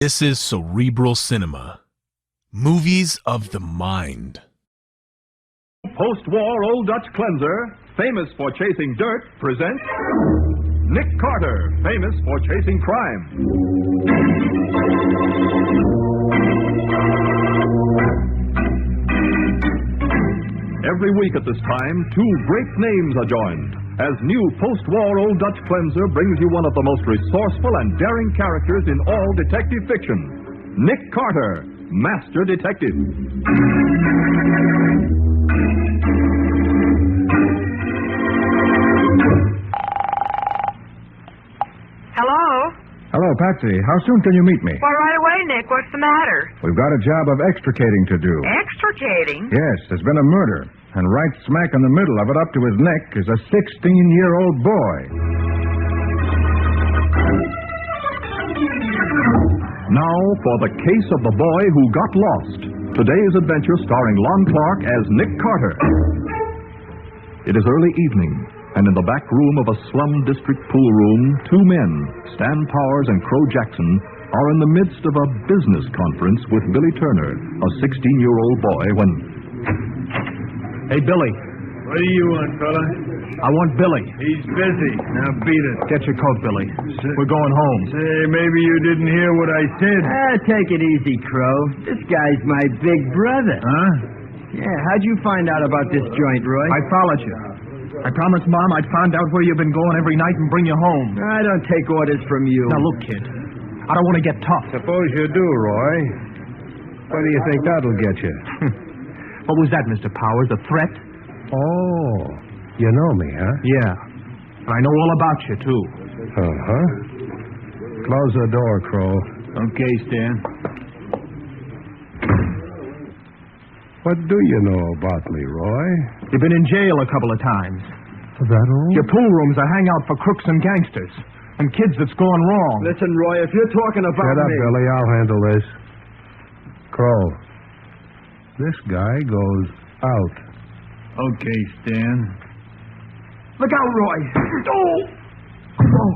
This is Cerebral Cinema. Movies of the mind. Post-war Old Dutch cleanser, famous for chasing dirt, presents Nick Carter, famous for chasing crime. Every week at this time, two great names are joined as new post-war Old Dutch cleanser brings you one of the most resourceful and daring characters in all detective fiction, Nick Carter, Master Detective. Hello? Hello, Patsy. How soon can you meet me? Why, right away, Nick. What's the matter? We've got a job of extricating to do. Extricating? Yes, there's been a murder. And right smack in the middle of it, up to his neck, is a 16-year-old boy. Now for the case of the boy who got lost. Today's adventure starring Lon Clark as Nick Carter. It is early evening, and in the back room of a slum district pool room, two men, Stan Powers and Crow Jackson, are in the midst of a business conference with Billy Turner, a 16-year-old boy, when... Hey, Billy. What do you want, fella? I want Billy. He's busy. Now beat it. Get your coat, Billy. We're going home. Say, maybe you didn't hear what I said. Take it easy, Crow. This guy's my big brother. Huh? Yeah, how'd you find out about this joint, Roy? I followed you. I promised Mom I'd find out where you've been going every night and bring you home. I don't take orders from you. Now, look, kid. I don't want to get tough. Suppose you do, Roy. What do you think that'll get you? What was that, Mr. Powers? A threat? Oh, you know me, huh? Yeah. And I know all about you, too. Uh-huh. Close the door, Crow. Okay, Stan. What do you know about me, Roy? You've been in jail a couple of times. Is that all? Your pool room's a hangout for crooks and gangsters. And kids that's gone wrong. Listen, Roy, if you're talking about Shut up, me... Billy. I'll handle this. Crow, this guy goes out. Okay, Stan. Look out, Roy. Oh! Crow.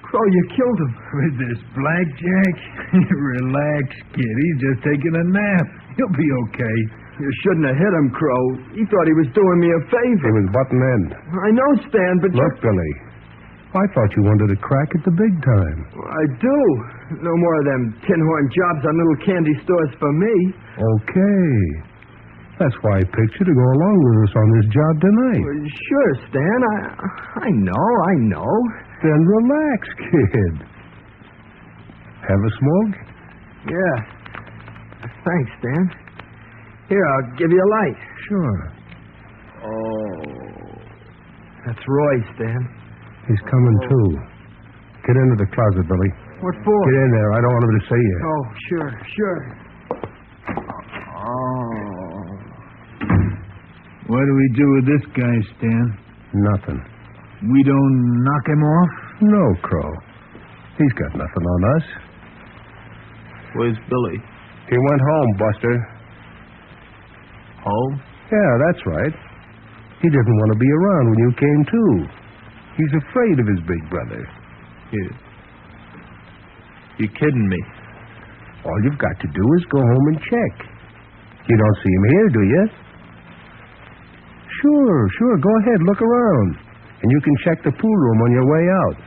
Crow, you killed him. With this blackjack? Relax, kid. He's just taking a nap. He'll be okay. You shouldn't have hit him, Crow. He thought he was doing me a favor. He was butting in. I know, Stan, but... Look, Billy. I thought you wanted to crack at the big time. I do. No more of them tin horn jobs on little candy stores for me. Okay. That's why I picked you to go along with us on this job tonight. Well, sure, Stan. I know. Then relax, kid. Have a smoke? Yeah. Thanks, Stan. Here, I'll give you a light. Sure. Oh. That's Roy, Stan. He's coming, too. Get into the closet, Billy. What for? Get in there. I don't want him to see you. Oh, sure. Oh. What do we do with this guy, Stan? Nothing. We don't knock him off? No, Crow. He's got nothing on us. Where's Billy? He went home, Buster. Home? Yeah, that's right. He didn't want to be around when you came, too. He's afraid of his big brother. You're kidding me. All you've got to do is go home and check. You don't see him here, do you? Sure. Go ahead, look around. And you can check the pool room on your way out.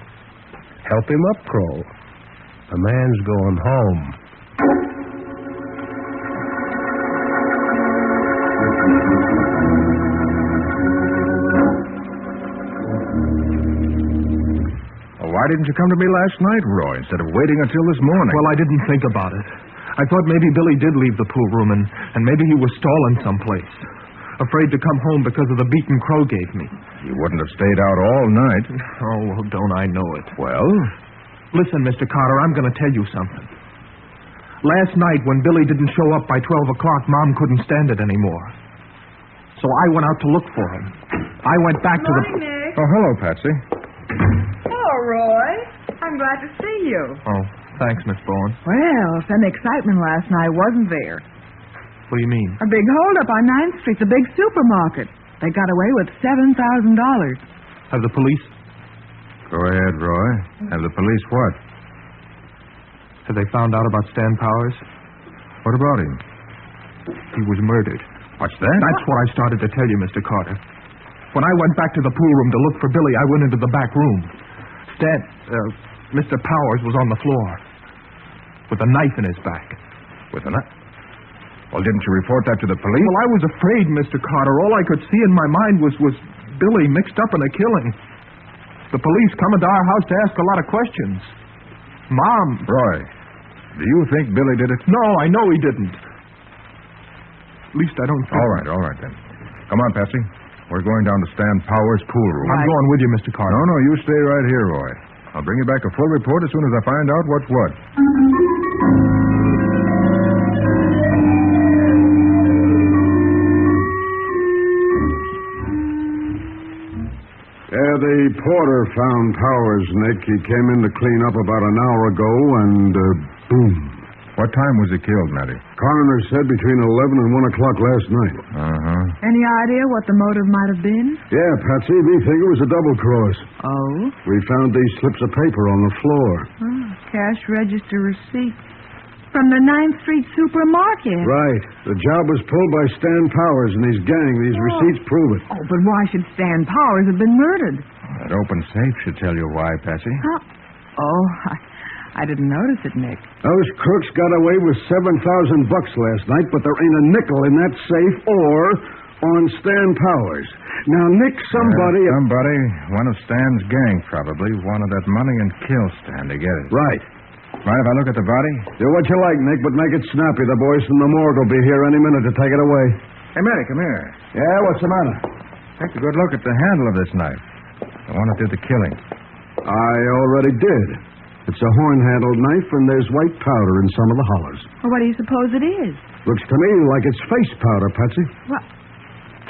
Help him up, Crow. The man's going home. Why didn't you come to me last night, Roy, instead of waiting until this morning? Well, I didn't think about it. I thought maybe Billy did leave the pool room, and maybe he was stalling someplace. Afraid to come home because of the beating Crow gave me. You wouldn't have stayed out all night. Oh, well, don't I know it. Well? Listen, Mr. Carter, I'm going to tell you something. Last night, when Billy didn't show up by 12 o'clock, Mom couldn't stand it anymore. So I went out to look for him. I went back to the... Nick. Oh, hello, Patsy. Hello, Roy. I'm glad to see you. Oh, thanks, Miss Bowen. Well, some excitement last night, wasn't there? What do you mean? A big holdup on 9th Street, the big supermarket. They got away with $7,000. Have the police? Go ahead, Roy. Have the police what? Have they found out about Stan Powers? What about him? He was murdered. What's that? That's what I started to tell you, Mr. Carter. When I went back to the pool room to look for Billy, I went into the back room. Mr. Powers was on the floor with a knife in his back. With a knife? Well, didn't you report that to the police? Well, I was afraid, Mr. Carter. All I could see in my mind was Billy mixed up in a killing. The police come into our house to ask a lot of questions. Mom. Roy, do you think Billy did it? No, I know he didn't. At least I don't think... All right, then. Come on, Patsy. We're going down to Stan Powers' pool room. I'm going with you, Mr. Carter. No, you stay right here, Roy. I'll bring you back a full report as soon as I find out what's what. The porter found Powers, Nick. He came in to clean up about an hour ago, and boom. What time was he killed, Matty? Coroner said between 11 and 1 o'clock last night. Uh-huh. Any idea what the motive might have been? Yeah, Patsy, we think it was a double cross. Oh? We found these slips of paper on the floor. Oh, cash register receipt. From the 9th Street supermarket. Right. The job was pulled by Stan Powers and his gang. These receipts prove it. Oh, but why should Stan Powers have been murdered? That open safe should tell you why, Patsy. Huh? Oh, I didn't notice it, Nick. Those crooks got away with $7,000 last night, but there ain't a nickel in that safe or on Stan Powers. Now, Nick, somebody... Somebody, one of Stan's gang probably, wanted that money and killed Stan to get it. Right. Mind if I look at the body? Do what you like, Nick, but make it snappy. The boys from the morgue will be here any minute to take it away. Hey, Matty, come here. Yeah, what's the matter? Take a good look at the handle of this knife. The one that did the killing. I already did. It's a horn-handled knife, and there's white powder in some of the hollows. Well, what do you suppose it is? Looks to me like it's face powder, Patsy. What?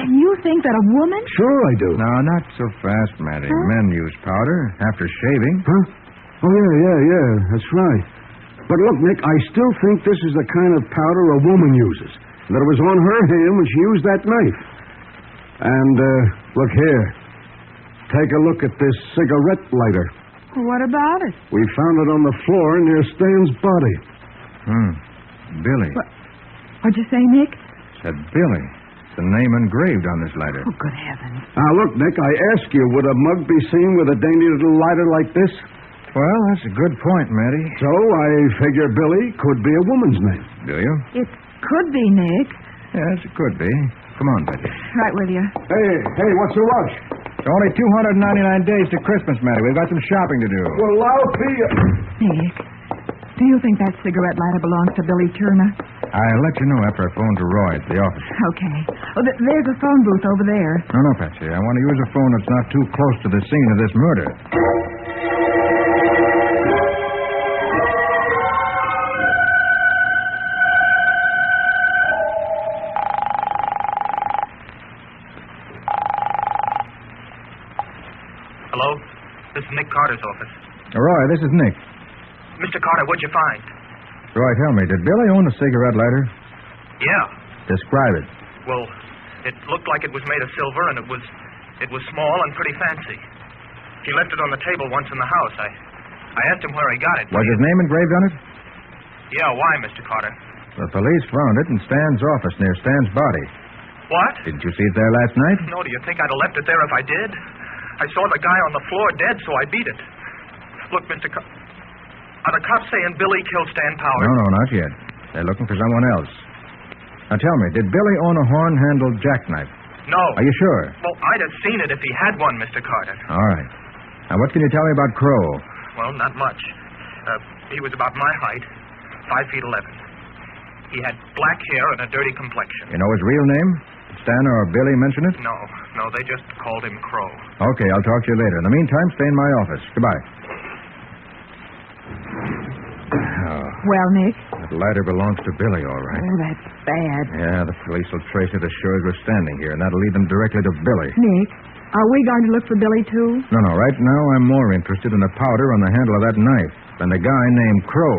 And you think that a woman? Sure I do. No, not so fast, Matty. Huh? Men use powder after shaving. Huh? Oh, yeah. That's right. But look, Nick, I still think this is the kind of powder a woman uses. That it was on her hand when she used that knife. And, look here. Take a look at this cigarette lighter. Well, what about it? We found it on the floor near Stan's body. Billy. What'd you say, Nick? Said Billy. It's the name engraved on this lighter. Oh, good heavens. Now, look, Nick, I ask you, would a mug be seen with a dainty little lighter like this? Well, that's a good point, Matty. So I figure Billy could be a woman's name. Do you? It could be, Nick. Yes, it could be. Come on, Betty. Right with you. Hey, what's the rush? It's only 299 days to Christmas, Matty. We've got some shopping to do. Well, I'll be... Nick, do you think that cigarette lighter belongs to Billy Turner? I'll let you know after I phone to Roy at the office. Okay. Oh, there's a phone booth over there. No, Patsy. I want to use a phone that's not too close to the scene of this murder. Hello? This is Nick Carter's office. Roy, this is Nick. Mr. Carter, what'd you find? Roy, tell me, did Billy own a cigarette lighter? Yeah. Describe it. Well, it looked like it was made of silver, and it was small and pretty fancy. He left it on the table once in the house. I asked him where he got it. Was his name engraved on it? Yeah, why, Mr. Carter? The police found it in Stan's office near Stan's body. What? Didn't you see it there last night? No, do you think I'd have left it there if I did? I saw the guy on the floor dead, so I beat it. Look, Mr. Are the cops saying Billy killed Stan Powers? No, not yet. They're looking for someone else. Now tell me, did Billy own a horn-handled jackknife? No. Are you sure? Well, I'd have seen it if he had one, Mr. Carter. All right. Now, what can you tell me about Crow? Well, not much. He was about my height, 5 feet 11. He had black hair and a dirty complexion. You know his real name? Did Stan or Billy mention it? No, they just called him Crow. Okay, I'll talk to you later. In the meantime, stay in my office. Goodbye. Well, Nick? That lighter belongs to Billy, all right. Oh, that's bad. Yeah, the police will trace it as sure as we're standing here, and that'll lead them directly to Billy. Nick, are we going to look for Billy, too? No. Right now, I'm more interested in the powder on the handle of that knife than the guy named Crow.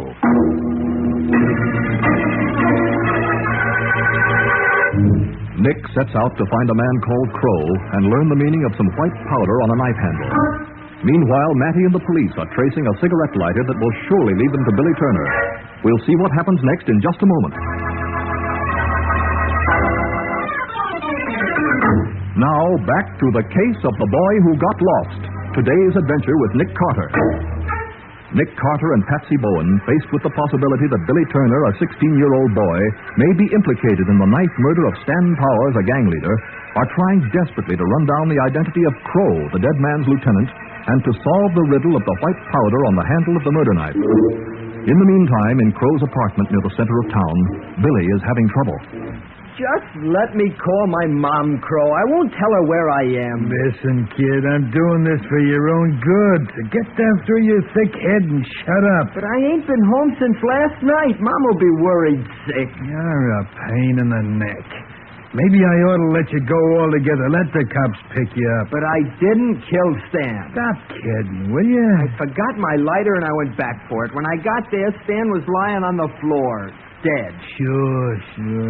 Nick sets out to find a man called Crow and learn the meaning of some white powder on a knife handle. Meanwhile, Matty and the police are tracing a cigarette lighter that will surely lead them to Billy Turner. We'll see what happens next in just a moment. Now, back to the case of the boy who got lost. Today's adventure with Nick Carter. Nick Carter and Patsy Bowen, faced with the possibility that Billy Turner, a 16-year-old boy, may be implicated in the knife murder of Stan Powers, a gang leader, are trying desperately to run down the identity of Crow, the dead man's lieutenant, and to solve the riddle of the white powder on the handle of the murder knife. In the meantime, in Crow's apartment near the center of town, Billy is having trouble. Just let me call my mom, Crow. I won't tell her where I am. Listen, kid, I'm doing this for your own good. So get down through your thick head and shut up. But I ain't been home since last night. Mom will be worried sick. You're a pain in the neck. Maybe I ought to let you go altogether. Let the cops pick you up. But I didn't kill Stan. Stop kidding, will you? I forgot my lighter and I went back for it. When I got there, Stan was lying on the floor. Dead. Sure.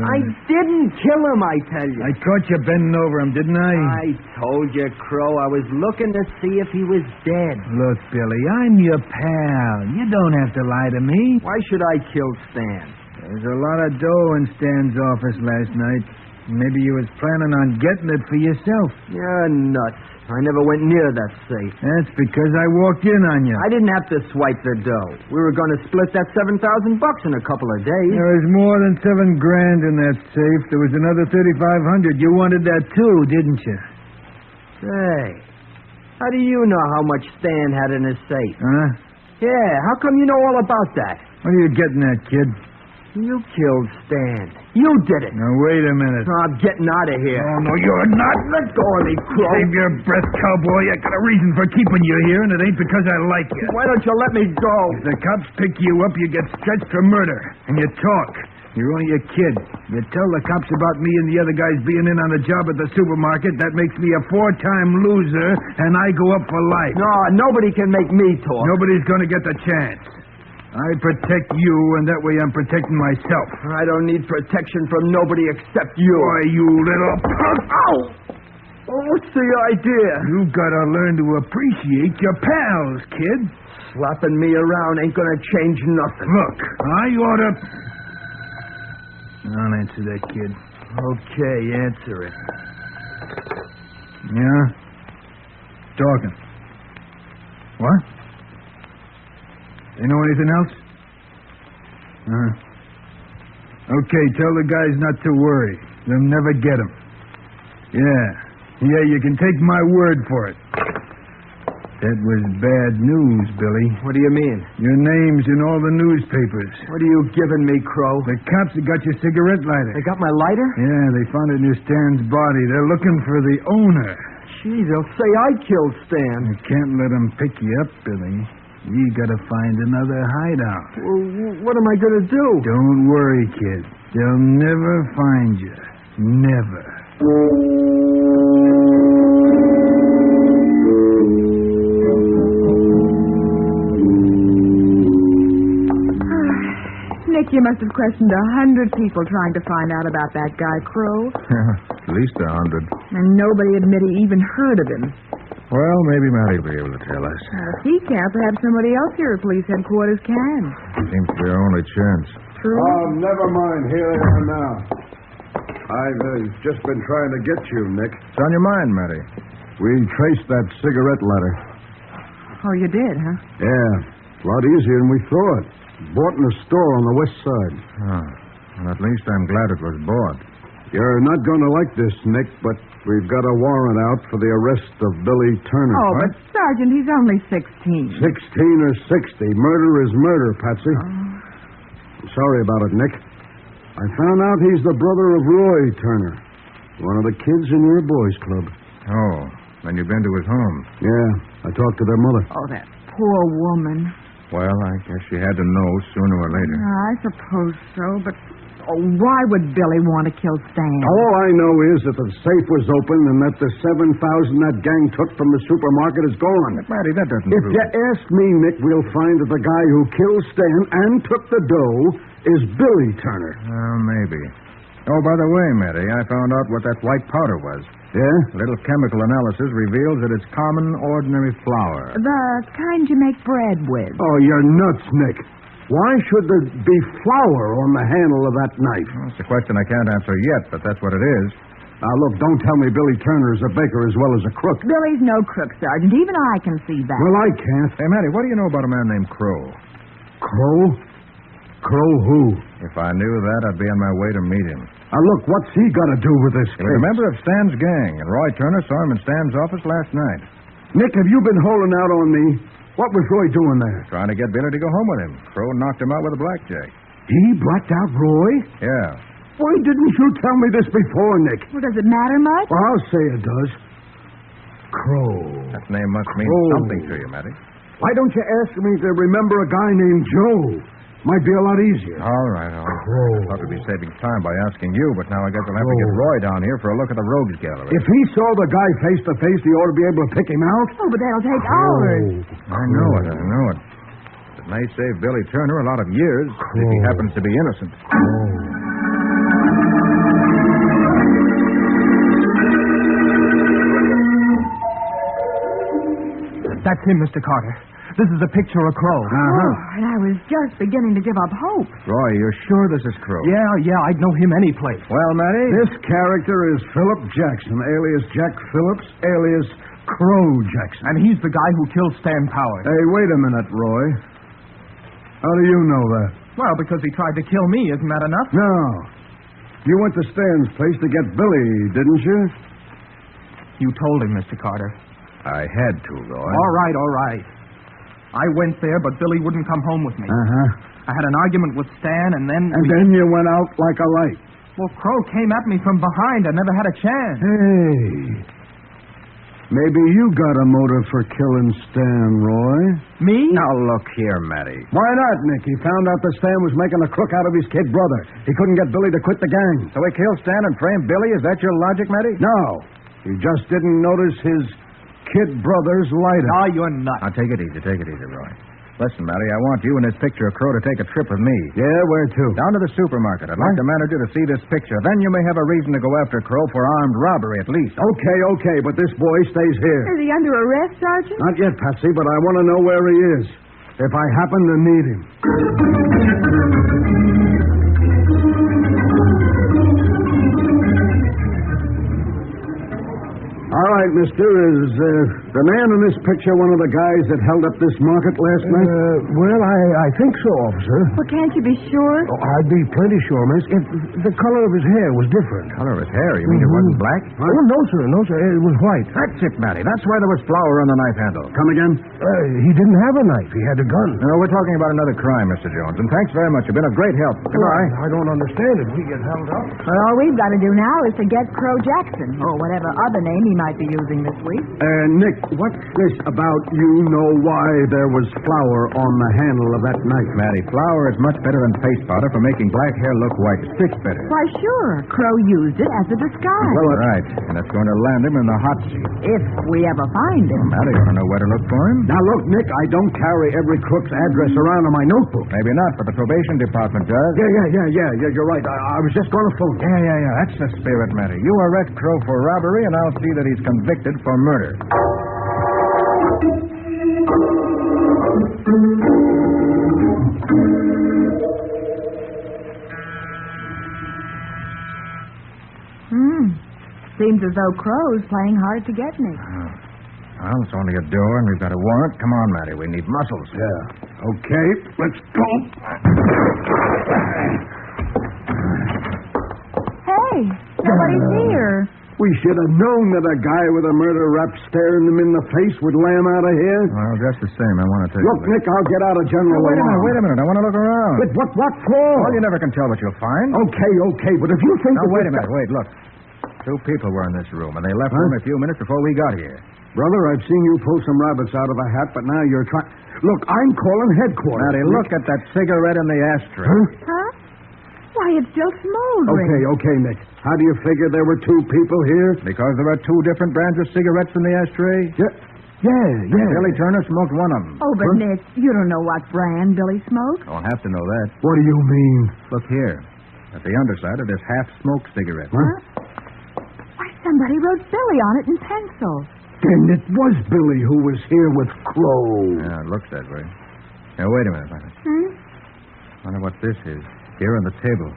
I didn't kill him, I tell you. I caught you bending over him, didn't I? I told you, Crow. I was looking to see if he was dead. Look, Billy, I'm your pal. You don't have to lie to me. Why should I kill Stan? There's a lot of dough in Stan's office last night. Maybe you was planning on getting it for yourself. You're nuts. I never went near that safe. That's because I walked in on you. I didn't have to swipe the dough. We were going to split that $7,000 in a couple of days. There was more than $7,000 in that safe. There was another $3,500. You wanted that too, didn't you? Say, how do you know how much Stan had in his safe? Huh? Yeah, how come you know all about that? What are you getting at, kid? You killed Stan. You did it. Now, wait a minute. No, I'm getting out of here. Oh, no, you're not. Let go of me, Crow. Save your breath, cowboy. I got a reason for keeping you here, and it ain't because I like you. Why don't you let me go? If the cops pick you up, you get stretched for murder, and you talk. You're only a kid. You tell the cops about me and the other guys being in on a job at the supermarket. That makes me a 4-time loser, and I go up for life. No, nobody can make me talk. Nobody's going to get the chance. I protect you, and that way I'm protecting myself. I don't need protection from nobody except you. Why, you little punk. Ow! What's the idea? You've got to learn to appreciate your pals, kid. Slapping me around ain't gonna change nothing. Look, I ought to... I'll answer that, kid. Okay, answer it. Yeah? Talking. What? You know anything else? Okay, tell the guys not to worry. They'll never get him. Yeah, you can take my word for it. That was bad news, Billy. What do you mean? Your name's in all the newspapers. What are you giving me, Crow? The cops have got your cigarette lighter. They got my lighter? Yeah, they found it near Stan's body. They're looking for the owner. Gee, they'll say I killed Stan. You can't let them pick you up, Billy. You gotta find another hideout. Well, what am I gonna do? Don't worry, kid. They'll never find you. Never. Nick, you must have questioned 100 people trying to find out about that guy, Crow. At least 100. And nobody admitted he even heard of him. Well, maybe Matty will be able to tell us. If he can't, perhaps somebody else here at police headquarters can. Seems to be our only chance. True. Never mind. Here they are now. I've just been trying to get you, Nick. What's on your mind, Matty? We traced that cigarette letter. Oh, you did, huh? Yeah, a lot easier than we thought. Bought in a store on the west side. Oh, well, at least I'm glad it was bought. You're not going to like this, Nick, but we've got a warrant out for the arrest of Billy Turner. Oh, but Sergeant, he's only 16. 16 or 60. Murder is murder, Patsy. I'm sorry about it, Nick. I found out he's the brother of Roy Turner, one of the kids in your boys' club. Oh, then you've been to his home. Yeah, I talked to their mother. Oh, that poor woman. Well, I guess she had to know sooner or later. I suppose so, but why would Billy want to kill Stan? All I know is that the safe was open and that the $7,000 that gang took from the supermarket is gone. But, Matty, that doesn't If prove you it. ask me, Nick, we'll find that the guy who killed Stan and took the dough is Billy Turner. Well, maybe. Oh, by the way, Matty, I found out what that white powder was. Yeah? A little chemical analysis reveals that it's common, ordinary flour. The kind you make bread with. Oh, you're nuts, Nick. Why should there be flour on the handle of that knife? Well, it's a question I can't answer yet, but that's what it is. Now, look, don't tell me Billy Turner's a baker as well as a crook. Billy's no crook, Sergeant. Even I can see that. Well, I can't. Hey, Matty, what do you know about a man named Crow? Crow? Crow who? If I knew that, I'd be on my way to meet him. Now, look, what's he got to do with this He was case? a member of Stan's gang, and Roy Turner saw him in Stan's office last night, Nick, have you been holding out on me? What was Roy doing there? trying to get Billy to go home with him. Crow knocked him out with a blackjack. He blacked out Roy? Yeah. Why didn't you tell me this before, Nick? Well, does it matter much? Well, I'll say it does. Crow. That name must mean Crow. something to you, Matty. Why don't you ask me to remember a guy named Joe? Might be a lot easier. All right. I Crow. thought we'd be saving time by asking you, but now I guess I'll have to get Roy down here for a look at the rogues gallery. If he saw the guy face to face, he ought to be able to pick him out. Oh, but that'll take hours. I know it. It may save Billy Turner a lot of years if he happens to be innocent. That's him, Mr. Carter. This is a picture of Crow. Oh, and I was just beginning to give up hope. Roy, you're sure this is Crow? Yeah, I'd know him any place. Well, Matty? This character is Philip Jackson, alias Jack Phillips, alias Crow Jackson. And he's the guy who killed Stan Powers. Hey, wait a minute, Roy. How do you know that? Well, because he tried to kill me, isn't that enough? No. You went to Stan's place to get Billy, didn't you? You told him, Mr. Carter. I had to, Roy. All right. I went there, but Billy wouldn't come home with me. Uh-huh. I had an argument with Stan, and then... And then you went out like a light. Well, Crow came at me from behind. I never had a chance. Hey. Maybe you got a motive for killing Stan, Roy. Me? Now, look here, Matty. Why not, Nick? He found out that Stan was making a crook out of his kid brother. He couldn't get Billy to quit the gang. So he killed Stan and framed Billy? Is that your logic, Matty? No. He just didn't notice his kid brother's lighter. Oh, you're nuts. Now, take it easy, Roy. Listen, Matty, I want you and this picture of Crow to take a trip with me. Yeah, where to? Down to the supermarket. I'd like the manager to see this picture. Then you may have a reason to go after Crow for armed robbery, at least. Okay, but this boy stays here. Is he under arrest, Sergeant? Not yet, Patsy, but I want to know where he is. If I happen to need him. All right, mister. Is the man in this picture one of the guys that held up this market last night? Well, I think so, officer. Well, can't you be sure? Oh, I'd be plenty sure, miss, if the color of his hair was different. Color of his hair? You mean it wasn't black? Oh, no, sir. It was white. That's it, Matty. That's why there was flour on the knife handle. Come again? He didn't have a knife. He had a gun. No, we're talking about another crime, Mr. Jones. And thanks very much. You've been of great help. Goodbye. I don't understand it. We get held up. Well, all we've got to do now is to get Crow Jackson, or whatever other name he might be using this week. Nick, what's this about you know why there was flour on the handle of that knife? Matty, flour is much better than face powder for making black hair look white. It sticks better. Why, sure. Crow used it as a disguise. Well, right. And it's going to land him in the hot seat. If we ever find him. Matty ought to know where to look for him. Now, look, Nick, I don't carry every crook's address around in my notebook. Maybe not, but the probation department does. Yeah, you're right. I was just going to phone you. Yeah. That's the spirit, Matty. You arrest Crow for robbery, and I'll see that he's convicted for murder. Seems as though Crow's playing hard to get me. Well, it's only a door, and we've got a warrant. Come on, Matty. We need muscles. Yeah. Okay, let's go. Hey, nobody's here. We should have known that a guy with a murder rap staring him in the face would lay him out of here. Well, just the same, I want to take Look, a look. Nick, I'll get out of general Wait alarm. a minute. I want to look around. But what for? Well, you never can tell what you'll find. Okay, but if you think... Now, that wait a this minute. Wait, look. 2 people were in this room, and they left the room a few minutes before we got here. Brother, I've seen you pull some rabbits out of a hat, but now you're trying... Look, I'm calling headquarters. Matty, look at that cigarette in the ashtray. Huh? Why, it's still smoldering. Okay, Nick. How do you figure there were 2 people here? Because there are 2 different brands of cigarettes in the ashtray? Yeah. Billy Turner smoked one of them. Oh, but Nick, you don't know what brand Billy smoked. Don't have to know that. What do you mean? Look here. At the underside of this half-smoked cigarette. Why, some Somebody wrote Billy on it in pencil. Then it was Billy who was here with Crow. Yeah, it looks that way. Now, wait a minute. Wonder what this is. Here on the table.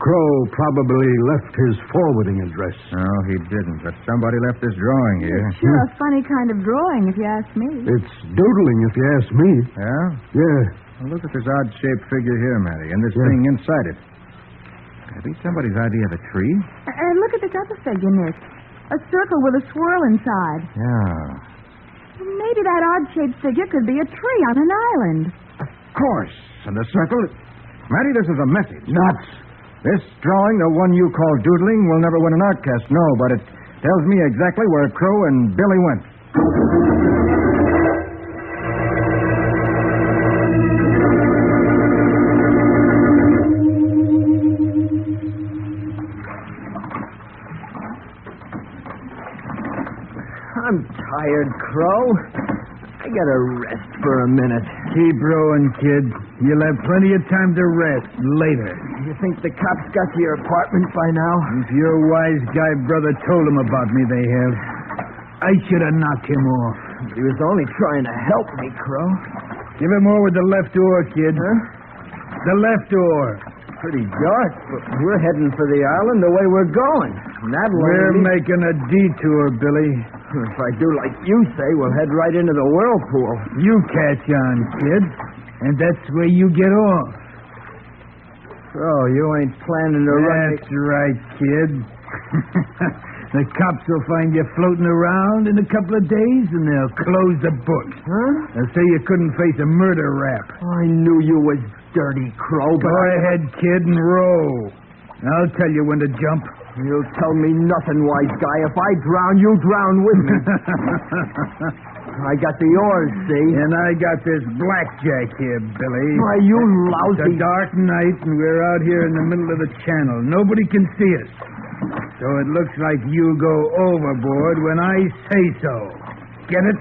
Crow probably left his forwarding address. No, he didn't. But somebody left this drawing here. Sure, a funny kind of drawing, if you ask me. It's doodling, if you ask me. Yeah? Yeah. Well, look at this odd-shaped figure here, Matty, and this thing inside it. Could be somebody's idea of a tree. And look at this other figure, Nick. A circle with a swirl inside. Yeah. Maybe that odd-shaped figure could be a tree on an island. Of course. And the circle... Matty, this is a message. Nuts. This drawing, the one you call doodling, will never win an Artcast, no, but it tells me exactly where Crow and Billy went. I'm tired, Crow. I gotta rest for a minute. Keep rowing, kid. You'll have plenty of time to rest later. You think the cops got to your apartment by now? If your wise guy brother told him about me, they have. I should have knocked him off. He was only trying to help me, Crow. Give him more with the left oar, kid. Huh? The left oar. Pretty dark, but we're heading for the island the way we're going. And that'll We're only making a detour, Billy. If I do like you say, we'll head right into the whirlpool. You catch on, kid. And that's where you get off. Crow, you ain't planning to run... That's right, kid. The cops will find you floating around in a couple of days, and they'll close the book. Huh? They'll say you couldn't face a murder rap. I knew you was dirty, Crow, but Go ahead, kid, and row. I'll tell you when to jump. You'll tell me nothing, wise guy. If I drown, you drown with me. I got the oars, see? And I got this blackjack here, Billy. Why, you It's lousy... a dark night, and we're out here in the middle of the channel. Nobody can see us. So it looks like you go overboard when I say so. Get it?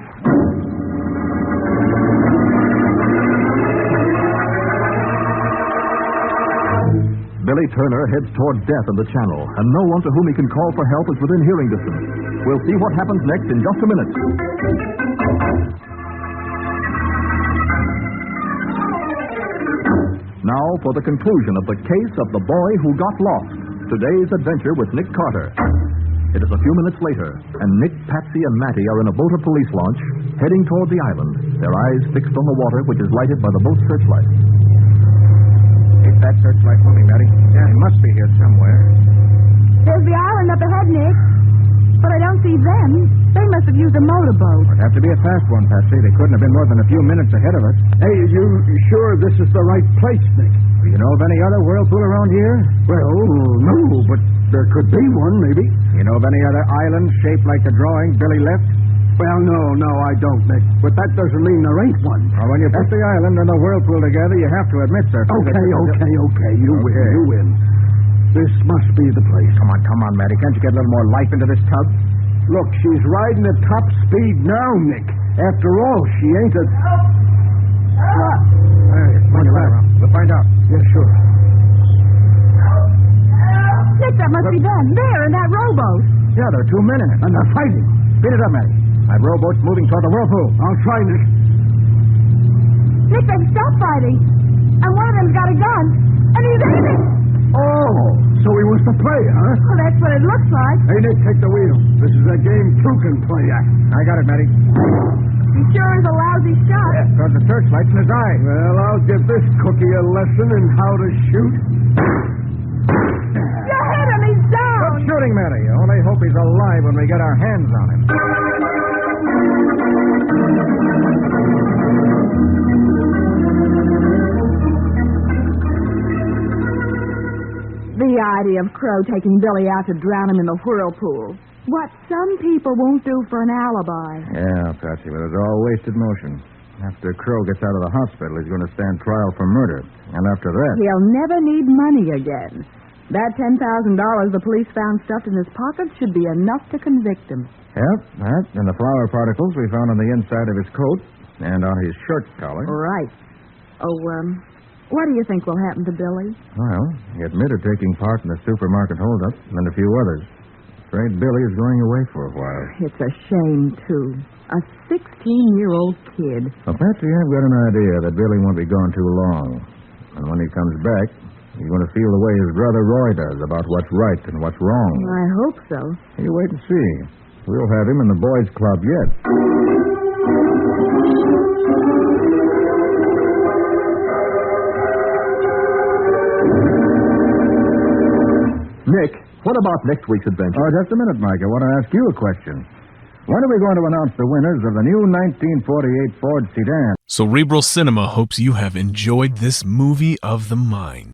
Billy Turner heads toward death in the channel, and no one to whom he can call for help is within hearing distance. We'll see what happens next in just a minute. Now for the conclusion of the case of the boy who got lost. Today's adventure with Nick Carter. It is a few minutes later, and Nick, Patsy, and Matty are in a boat or police launch, heading toward the island, their eyes fixed on the water which is lighted by the boat's searchlight. Keep that searchlight moving, Matty. Yeah, he must be here somewhere. There's the island up ahead, Nick. But I don't see them. They must have used a motorboat. It'd have to be a fast one, Patsy. They couldn't have been more than a few minutes ahead of us. Hey, you sure this is the right place, Nick? Do you know of any other whirlpool around here? Well, no, but there could be one, maybe. You know of any other island shaped like the drawing Billy left? Well, no, I don't, Nick. But that doesn't mean there ain't one. Well, when you put the island and the whirlpool together, you have to admit, sir. Okay. You win. This must be the place. Come on, Matty. Can't you get a little more life into this tub? Look, she's riding at top speed now, Nick. After all, she ain't a... We'll find out. Yeah, sure. Nick, that must be them. There, in that rowboat. Yeah, there are two men in it. And they're fighting. Speed it up, Matty. That rowboat's moving toward the whirlpool. I'll try, Nick. Nick, they've stopped fighting. And one of them's got a gun. And he's aiming. Oh, so he wants to play, huh? Well, that's what it looks like. Hey, Nick, take the wheel. This is a game two can play at. I got it, Matty. He sure is a lousy shot. Yes, there's the searchlight in his eye. Well, I'll give this cookie a lesson in how to shoot. You hit him. He's down. Good shooting, Matty. I only hope he's alive when we get our hands on him. The idea of Crow taking Billy out to drown him in the whirlpool. What some people won't do for an alibi. Yeah, Patsy, but it's all wasted motion. After Crow gets out of the hospital, he's going to stand trial for murder. And after that... He'll never need money again. That $10,000 the police found stuffed in his pocket should be enough to convict him. Yep, that and the flour particles we found on the inside of his coat and on his shirt collar. Right. Oh, what do you think will happen to Billy? Well, he admitted taking part in the supermarket holdup and a few others. afraid Billy is going away for a while. It's a shame, too. A 16-year-old kid. Well, Patsy, I've got an idea that Billy won't be gone too long. And when he comes back, he's going to feel the way his brother Roy does about what's right and what's wrong. I hope so. You wait and see. We'll have him in the boys' club yet. Nick, what about next week's adventure? Oh, just a minute, Mike. I want to ask you a question. When are we going to announce the winners of the new 1948 Ford sedan? Cerebral Cinema hopes you have enjoyed this movie of the mind.